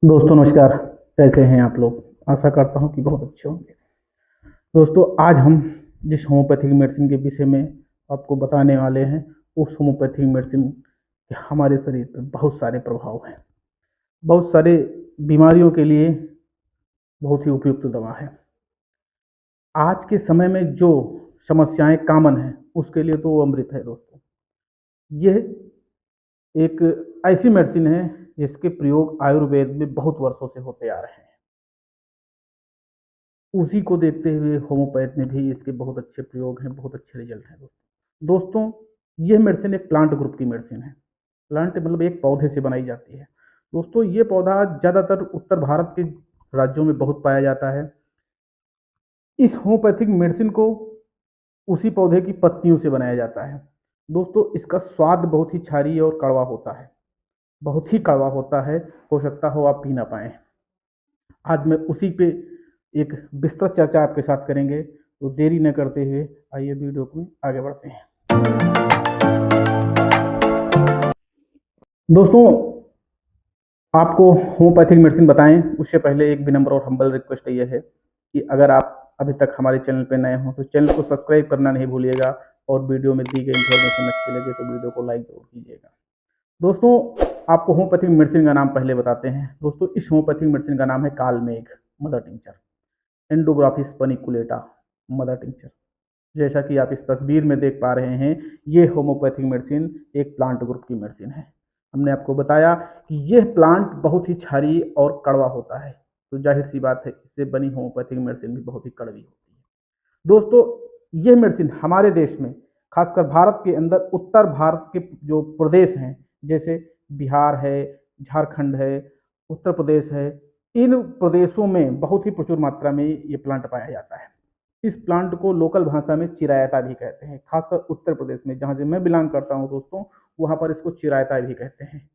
दोस्तों नमस्कार। कैसे हैं आप लोग? आशा करता हूं कि बहुत अच्छे होंगे। दोस्तों आज हम जिस होम्योपैथिक मेडिसिन के विषय में आपको बताने वाले हैं, उस होम्योपैथिक मेडिसिन के हमारे शरीर पर बहुत सारे प्रभाव हैं। बहुत सारे बीमारियों के लिए बहुत ही उपयुक्त दवा है। आज के समय में जो समस्याएं कॉमन हैं उसके लिए तो वो अमृत है दोस्तों। यह एक ऐसी मेडिसिन है जिसके प्रयोग आयुर्वेद में बहुत वर्षों से होते आ रहे हैं। उसी को देखते हुए होम्योपैथ में भी इसके बहुत अच्छे प्रयोग हैं, बहुत अच्छे रिजल्ट हैं दोस्तों। ये मेडिसिन एक प्लांट ग्रुप की मेडिसिन है। प्लांट मतलब एक पौधे से बनाई जाती है दोस्तों। ये पौधा ज़्यादातर उत्तर भारत के राज्यों में बहुत पाया जाता है। इस होम्योपैथिक मेडिसिन को उसी पौधे की पत्तियों से बनाया जाता है दोस्तों। इसका स्वाद बहुत ही क्षारीय और कड़वा होता है, बहुत ही कड़वा होता है। हो सकता हो आप पी ना पाएँ। आज मैं उसी पे एक विस्तृत चर्चा आपके साथ करेंगे, तो देरी न करते हुए आइए वीडियो को आगे बढ़ते हैं। दोस्तों आपको होम्योपैथिक मेडिसिन बताएं उससे पहले एक विनम्र और हम्बल रिक्वेस्ट ये है कि अगर आप अभी तक हमारे चैनल पर नए हों तो चैनल को सब्सक्राइब करना नहीं भूलिएगा, और वीडियो में दी गई इन्फॉर्मेशन अच्छी लगे तो वीडियो को लाइक जरूर कीजिएगा। दोस्तों आपको होम्योपैथिक मेडिसिन का नाम पहले बताते हैं। दोस्तों इस होम्योपैथिक मेडिसिन का नाम है कालमेघ मदर टिंचर, एंडोग्राफिस पनिकुलेटा मदर टिंचर। जैसा कि आप इस तस्वीर में देख पा रहे हैं, ये होम्योपैथिक मेडिसिन एक प्लांट ग्रुप की मेडिसिन है। हमने आपको बताया कि यह प्लांट बहुत ही क्षारीय और कड़वा होता है, तो जाहिर सी बात है इससे बनी होम्योपैथिक मेडिसिन भी बहुत ही कड़वी होती है दोस्तों। यह मेडिसिन हमारे देश में, खासकर भारत के अंदर उत्तर भारत के जो प्रदेश हैं, जैसे बिहार है, झारखंड है, उत्तर प्रदेश है, इन प्रदेशों में बहुत ही प्रचुर मात्रा में ये प्लांट पाया जाता है। इस प्लांट को लोकल भाषा में चिरायता भी कहते हैं। खासकर उत्तर प्रदेश में, जहाँ से मैं बिलोंग करता हूँ दोस्तों, वहाँ पर इसको चिरायता भी कहते हैं।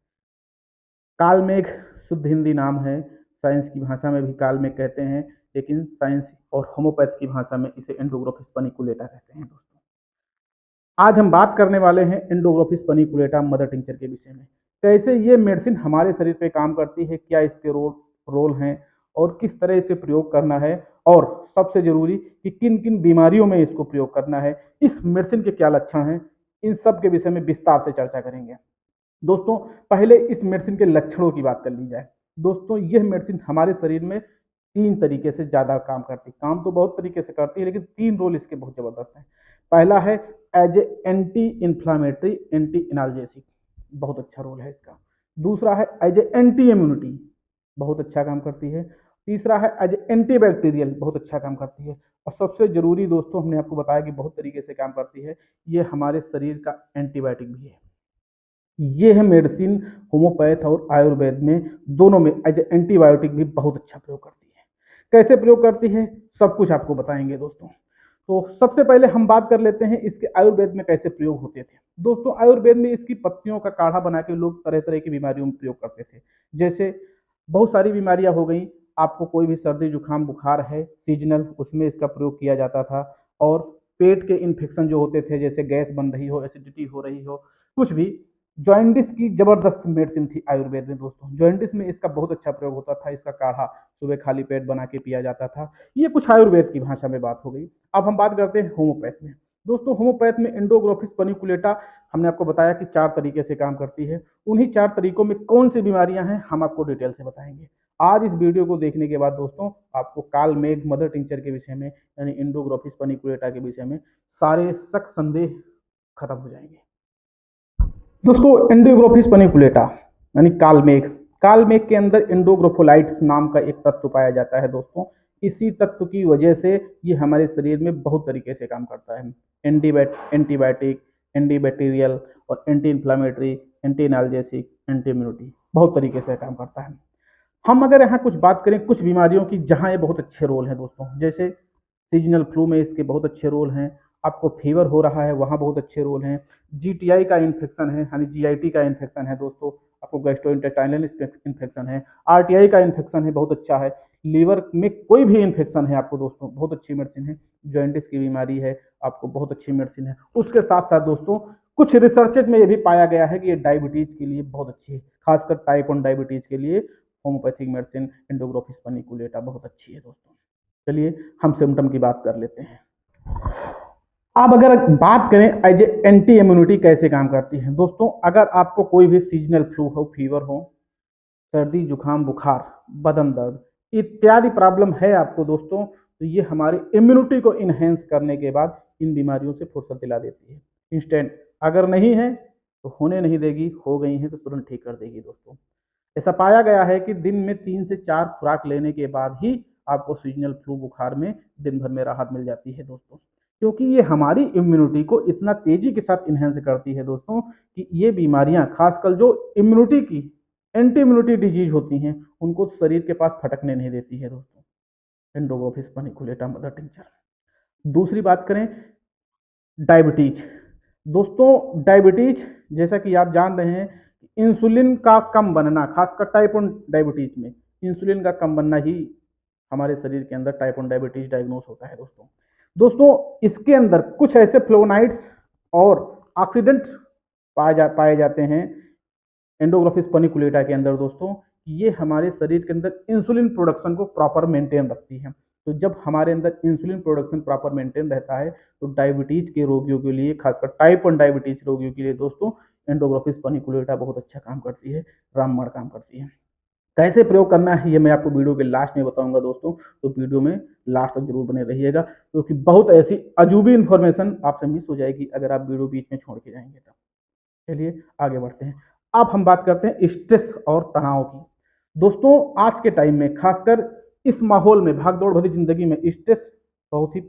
कालमेघ शुद्ध हिंदी नाम है, साइंस की भाषा में भी कालमेघ कहते हैं, लेकिन साइंस और होम्योपैथ की भाषा में इसे एंडोग्राफिस पनिकुलेटा कहते हैं दोस्तों। आज हम बात करने वाले हैं एंडोग्राफिस पनिकुलेटा मदर टिंचर के विषय में। कैसे ये मेडिसिन हमारे शरीर पे काम करती है, क्या इसके रोल हैं, और किस तरह इसे प्रयोग करना है, और सबसे जरूरी कि किन किन बीमारियों में इसको प्रयोग करना है, इस मेडिसिन के क्या लक्षण हैं, इन सब के विषय में विस्तार से चर्चा करेंगे दोस्तों। पहले इस मेडिसिन के लक्षणों की बात कर ली जाए। दोस्तों यह मेडिसिन हमारे शरीर में तीन तरीके से ज़्यादा काम करती है। काम तो बहुत तरीके से करती है, लेकिन तीन रोल इसके बहुत ज़बरदस्त हैं। पहला है as a anti inflammatory, anti analgesic, बहुत अच्छा रोल है इसका। दूसरा है एज ए एंटी इम्यूनिटी, बहुत अच्छा काम करती है। तीसरा है एज ए एंटी बैक्टीरियल, बहुत अच्छा काम करती है। और सबसे जरूरी दोस्तों, हमने आपको बताया कि बहुत तरीके से काम करती है, ये हमारे शरीर का एंटीबायोटिक भी है। ये है मेडिसिन होम्योपैथ और आयुर्वेद में दोनों में एज एंटीबायोटिक भी बहुत अच्छा प्रयोग करती है। कैसे प्रयोग करती है सब कुछ आपको बताएंगे दोस्तों। तो सबसे पहले हम बात कर लेते हैं इसके आयुर्वेद में कैसे प्रयोग होते थे दोस्तों। आयुर्वेद में इसकी पत्तियों का काढ़ा बना के लोग तरह तरह की बीमारियों में प्रयोग करते थे। जैसे बहुत सारी बीमारियां हो गई, आपको कोई भी सर्दी जुकाम बुखार है सीजनल, उसमें इसका प्रयोग किया जाता था। और पेट के इन्फेक्शन जो होते थे, जैसे गैस बन रही हो, एसिडिटी हो रही हो, कुछ भी, जॉइंटिस की जबरदस्त मेडिसिन थी आयुर्वेद में दोस्तों। जॉइंटिस में इसका बहुत अच्छा प्रयोग होता था। इसका काढ़ा सुबह खाली पेट बना के पिया जाता था। ये कुछ आयुर्वेद की भाषा में बात हो गई। अब हम बात करते हैं होम्योपैथ में दोस्तों। होम्योपैथ में एंडोग्राफिस पनिकुलेटा, हमने आपको बताया कि 4 तरीके से काम करती है। उन्हीं 4 तरीकों में कौन सी बीमारियां हैं हम आपको डिटेल से बताएंगे। आज इस वीडियो को देखने के बाद दोस्तों आपको कालमेघ मदर टिंचर के विषय में, यानी एंडोग्राफिस पनिकुलेटा के विषय में सारे शक संदेह खत्म हो जाएंगे दोस्तों। एंडोग्राफिस पनिकुलेटा यानी कालमेघ, कालमेघ के अंदर एंडोग्राफोलाइट्स नाम का एक तत्व पाया जाता है दोस्तों। इसी तत्व की वजह से ये हमारे शरीर में बहुत तरीके से काम करता है। एंटीबायोटिक, एंटीबैक्टीरियल और anti inflammatory, anti analgesic, anti immunity, बहुत तरीके से काम करता है। हम अगर यहाँ कुछ बात करें कुछ बीमारियों की जहाँ ये बहुत अच्छे रोल हैं दोस्तों, जैसे सीजनल फ्लू में इसके बहुत अच्छे रोल हैं। आपको फीवर हो रहा है वहाँ बहुत अच्छे रोल हैं। जीटीआई का इन्फेक्शन है, यानी जीआईटी का इन्फेक्शन है दोस्तों, आपको गैस्ट्रोइंटेस्टाइनल इन्फेक्शन है, आरटीआई का इन्फेक्शन है, बहुत अच्छा है। लीवर में कोई भी इन्फेक्शन है आपको दोस्तों, बहुत अच्छी मेडिसिन है। जॉइंटिस की बीमारी है, आपको बहुत अच्छी मेडिसिन है। उसके साथ साथ दोस्तों कुछ रिसर्चेज में ये भी पाया गया है कि ये डायबिटीज के लिए बहुत अच्छी है, खासकर टाइप 1 डायबिटीज के लिए होम्योपैथिक मेडिसिन एंडोग्राफिस पनिकुलेटा बहुत अच्छी है दोस्तों। चलिए हम सिम्टम की बात कर लेते हैं। अब अगर बात करें एज ए एंटी इम्यूनिटी कैसे काम करती है दोस्तों, अगर आपको कोई भी सीजनल फ्लू हो, फीवर हो, सर्दी जुकाम बुखार, बदन दर्द इत्यादि प्रॉब्लम है आपको दोस्तों, तो ये हमारी इम्यूनिटी को इन्हेंस करने के बाद इन बीमारियों से फुर्सत दिला देती है इंस्टेंट। अगर नहीं है तो होने नहीं देगी, हो गई है तो तुरंत ठीक कर देगी दोस्तों। ऐसा पाया गया है कि दिन में 3 से 4 खुराक लेने के बाद ही आपको सीजनल फ्लू बुखार में दिन भर में राहत मिल जाती है दोस्तों, क्योंकि ये हमारी इम्यूनिटी को इतना तेजी के साथ इन्हेंस करती है दोस्तों कि ये बीमारियां खासकर जो इम्यूनिटी की एंटी इम्यूनिटी डिजीज होती हैं उनको शरीर के पास फटकने नहीं देती है दोस्तों, एंडोग्राफिस पनिकुलेटा मदर टिंचर। दूसरी बात करें डायबिटीज दोस्तों, डायबिटीज जैसा कि आप जान रहे हैं इंसुलिन का कम बनना, खासकर टाइप 1 डायबिटीज में इंसुलिन का कम बनना ही हमारे शरीर के अंदर टाइप 1 डायबिटीज डायग्नोस होता है दोस्तों। दोस्तों इसके अंदर कुछ ऐसे फ्लोनाइड्स और ऑक्सीडेंट पाए जाते हैं एंडोग्राफिस पनिकुलेटा के अंदर दोस्तों, ये हमारे शरीर के अंदर इंसुलिन प्रोडक्शन को प्रॉपर मेंटेन रखती है। तो जब हमारे अंदर इंसुलिन प्रोडक्शन प्रॉपर मेंटेन रहता है तो डायबिटीज के रोगियों के लिए, खासकर टाइप 1 डायबिटीज रोगियों के लिए दोस्तों एंडोग्राफिस पनिकुलेटा बहुत अच्छा काम करती है, रामबाण काम करती है। कैसे प्रयोग करना है ये मैं आपको वीडियो के लास्ट में बताऊंगा दोस्तों, तो वीडियो में लास्ट तक जरूर बने रहिएगा, क्योंकि बहुत ऐसी अजूबी इंफॉर्मेशन आपसे मिस हो जाएगी अगर आप वीडियो बीच में छोड़ के जाएंगे तो। चलिए आगे बढ़ते हैं। अब हम बात करते हैं स्ट्रेस और तनाव की। दोस्तों आज के टाइम में खासकर इस माहौल में, भागदौड़ भरी जिंदगी में स्ट्रेस बहुत ही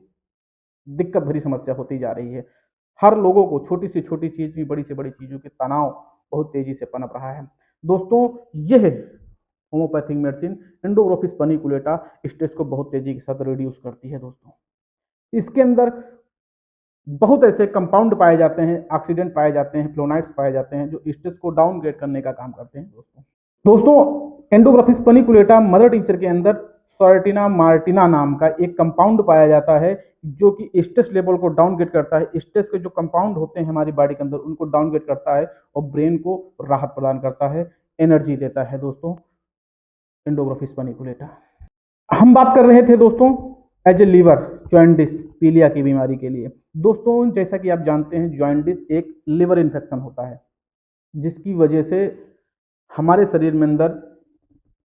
दिक्कत भरी समस्या होती जा रही है। हर लोगों को छोटी से छोटी चीज भी, बड़ी से बड़ी चीजों के तनाव बहुत तेजी से पनप रहा है दोस्तों। यह होम्योपैथिक मेडिसिन एंडोग्राफिस पनिकुलेटा स्ट्रेस को बहुत तेजी के साथ रिड्यूस करती है दोस्तों। इसके अंदर बहुत ऐसे कंपाउंड पाए जाते हैं, ऑक्सीडेंट पाए जाते हैं, फ्लोनाइड्स पाए जाते हैं जो स्ट्रेस को डाउनग्रेड करने का काम करते हैं दोस्तों एंडोग्राफिस पनिकुलेटा मदर टिंचर के अंदर सोरेटिना मार्टिना नाम का एक कंपाउंड पाया जाता है जो कि स्ट्रेस लेवल को डाउनग्रेड करता है। स्ट्रेस के जो कंपाउंड होते हैं हमारी बॉडी के अंदर उनको डाउनग्रेड करता है और ब्रेन को राहत प्रदान करता है, एनर्जी देता है दोस्तों एंडोग्राफिस पनिकुलेटा। हम बात कर रहे थे दोस्तों एज ए लीवर जॉइंटिस पीलिया की बीमारी के लिए। दोस्तों जैसा कि आप जानते हैं जॉइंटिस एक लिवर इन्फेक्शन होता है जिसकी वजह से हमारे शरीर में अंदर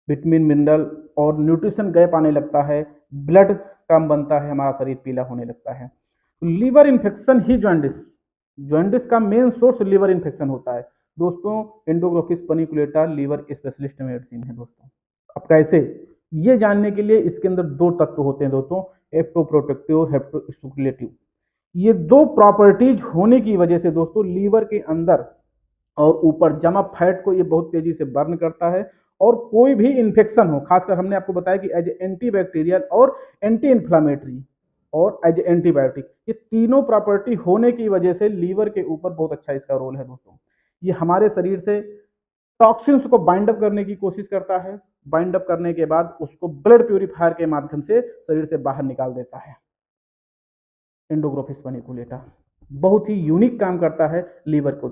विटामिन मिनरल और न्यूट्रिशन गैप आने लगता है, ब्लड कम बनता है, हमारा शरीर पीला होने लगता है। तो लीवर इन्फेक्शन ही जॉइंटिस का मेन सोर्स लीवर इन्फेक्शन होता है दोस्तों। एंडोग्राफिस पनिकुलेटा लीवर स्पेशलिस्ट मेडिसिन है दोस्तों। अब कैसे, ये जानने के लिए इसके अंदर 2 तत्व होते हैं दोस्तों, हेप्टोप्रोटेक्टिव और हेप्टोस्टिमुलेटिव। ये 2 प्रॉपर्टीज होने की वजह से दोस्तों लीवर के अंदर और ऊपर जमा फैट को ये बहुत तेजी से बर्न करता है और कोई भी इन्फेक्शन हो, खासकर हमने आपको बताया कि एज एंटीबैक्टीरियल और एंटी इन्फ्लामेटरी और एज एंटीबायोटिक, ये तीनों प्रॉपर्टी होने की वजह से लीवर के ऊपर बहुत अच्छा इसका रोल है दोस्तों। ये हमारे शरीर से टॉक्सिन्स को बाइंड अप करने की कोशिश करता है, बाइंड अप करने के बाद उसको ब्लड प्यूरिफायर के माध्यम से शरीर से बाहर निकाल देता है। एंडोग्राफिस पनिकुलेटा बहुत ही यूनिक काम करता है लीवर को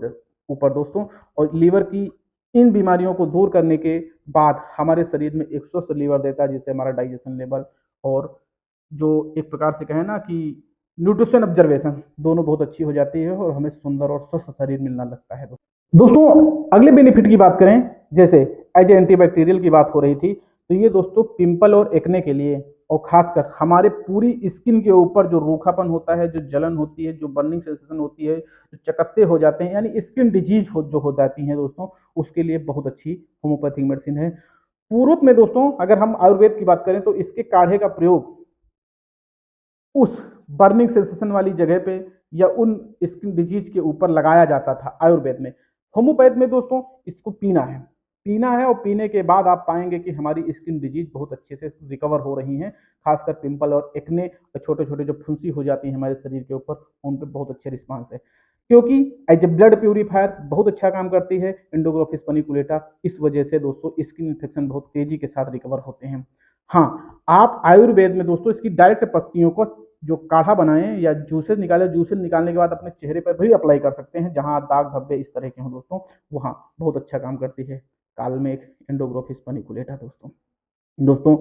ऊपर दोस्तों, और लीवर की इन बीमारियों को दूर करने के बाद हमारे शरीर में एक स्वस्थ लीवर देता है जिससे हमारा डाइजेशन लेवल और जो एक प्रकार से कहें ना कि न्यूट्रिशन ऑब्जर्वेशन दोनों बहुत अच्छी हो जाती है और हमें सुंदर और स्वस्थ शरीर मिलना लगता है दोस्तों। अगले बेनिफिट की बात करें, जैसे एज एंटीबैक्टीरियल की बात हो रही थी, तो ये दोस्तों पिंपल और एक्ने के लिए और खासकर हमारे पूरी स्किन के ऊपर जो रूखापन होता है, जो जलन होती है, जो बर्निंग सेंसेशन होती है, जो चकत्ते हो जाते हैं, यानी स्किन डिजीज जो हो जाती हैं दोस्तों, उसके लिए बहुत अच्छी होम्योपैथिक मेडिसिन है। पूर्व में दोस्तों अगर हम आयुर्वेद की बात करें तो इसके काढ़े का प्रयोग उस बर्निंग सेंसेशन वाली जगह पे या उन स्किन डिजीज के ऊपर लगाया जाता था आयुर्वेद में। होम्योपैथ में दोस्तों इसको पीना है और पीने के बाद आप पाएंगे कि हमारी स्किन डिजीज बहुत अच्छे से रिकवर हो रही हैं, खासकर पिंपल और एक्ने और छोटे छोटे जो फुंसी हो जाती है हमारे शरीर के ऊपर, उन पे बहुत अच्छे रिस्पांस है, क्योंकि एज ए ब्लड प्यूरिफायर बहुत अच्छा काम करती है एंडोग्राफिस पनिकुलेटा। इस वजह से दोस्तों स्किन इन्फेक्शन बहुत तेजी के साथ रिकवर होते हैं। हाँ, आप आयुर्वेद में दोस्तों इसकी डायरेक्ट पत्तियों को जो काढ़ा बनाएं या जूसेस निकालें, जूसेस निकालने के बाद अपने चेहरे पर भी अप्लाई कर सकते हैं, जहां दाग धब्बे इस तरह के हों दोस्तों, वहां बहुत अच्छा काम करती है। कालमेघ एंडोग्राफिस पनिकुलेटा। दोस्तों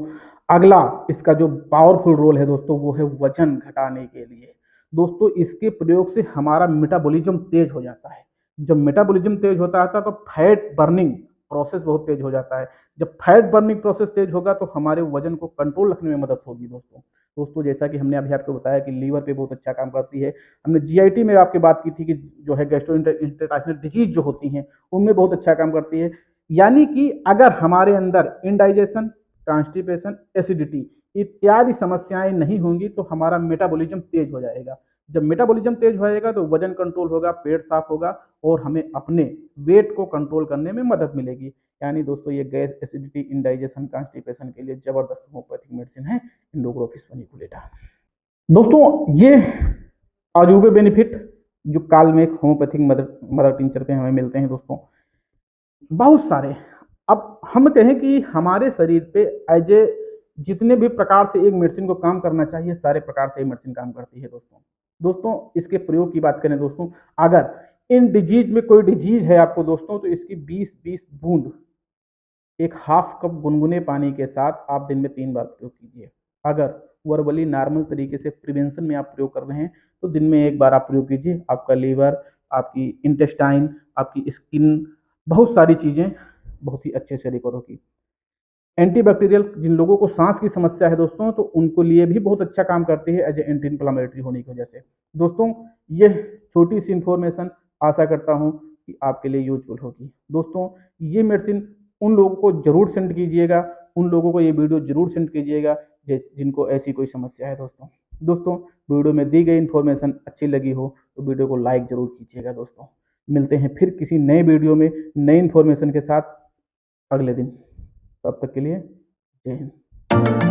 अगला इसका जो पावरफुल रोल है दोस्तों वो है वजन घटाने के लिए। दोस्तों इसके प्रयोग से हमारा मेटाबॉलिज्म तेज हो जाता है। जब मेटाबॉलिज्म तेज होता है तो फैट बर्निंग प्रोसेस बहुत तेज हो जाता है। जब फैट बर्निंग प्रोसेस तेज होगा तो हमारे वजन को कंट्रोल रखने में मदद होगी। दोस्तों जैसा कि हमने अभी आपको बताया कि लीवर पे बहुत अच्छा काम करती है। हमने जीआईटी में आपकी बात की थी कि जो है गैस्ट्रोइंटेस्टाइनल डिजीज जो होती हैं उनमें बहुत अच्छा काम करती है। यानी कि अगर हमारे अंदर इनडाइजेशन, कॉन्स्टिपेशन, एसिडिटी इत्यादि समस्याएं नहीं होंगी तो हमारा मेटाबॉलिज्म तेज हो जाएगा। जब मेटाबॉलिज्म तेज हो जाएगा तो वजन कंट्रोल होगा, पेट साफ होगा और हमें अपने वेट को कंट्रोल करने में मदद मिलेगी। यानी दोस्तों ये गैस, एसिडिटी, इंडाइजेशन, कॉन्स्टिपेशन के लिए जबरदस्त होम्योपैथिक मेडिसिन है एंडोग्राफिस पनिकुलेटा। दोस्तों ये अजूबे बेनिफिट जो कालमेघ होम्योपैथिक मदर टिंचर पे हमें मिलते हैं दोस्तों बहुत सारे। अब हम कहें कि हमारे शरीर पे एज ए जितने भी प्रकार से एक मेडिसिन को काम करना चाहिए सारे प्रकार से मेडिसिन काम करती है। दोस्तों इसके प्रयोग की बात करें दोस्तों, अगर इन डिजीज में कोई डिजीज है आपको दोस्तों तो इसकी 20-20 बूंद एक हाफ कप गुनगुने पानी के साथ आप दिन में 3 बार प्रयोग कीजिए। अगर वर्बली नॉर्मल तरीके से प्रिवेंशन में आप प्रयोग कर रहे हैं तो दिन में 1 बार आप प्रयोग कीजिए। आपका लीवर, आपकी इंटेस्टाइन, आपकी स्किन, बहुत सारी चीज़ें बहुत ही अच्छे से रिकवर होगी। एंटीबैक्टीरियल जिन लोगों को सांस की समस्या है दोस्तों तो उनको लिए भी बहुत अच्छा काम करती है एज ए एंटी इन्फ्लामेटरी होने की वजह से। दोस्तों ये छोटी सी इंफॉर्मेशन आशा करता हूँ कि आपके लिए यूजफुल होगी। दोस्तों ये मेडिसिन उन लोगों को जरूर सेंड कीजिएगा, उन लोगों को ये वीडियो जरूर सेंड कीजिएगा जिनको ऐसी कोई समस्या है। दोस्तों वीडियो में दी गई इन्फॉर्मेशन अच्छी लगी हो तो वीडियो को लाइक जरूर कीजिएगा। दोस्तों मिलते हैं फिर किसी नए वीडियो में नई इन्फॉर्मेशन के साथ अगले दिन। तब तक के लिए जय हिंद।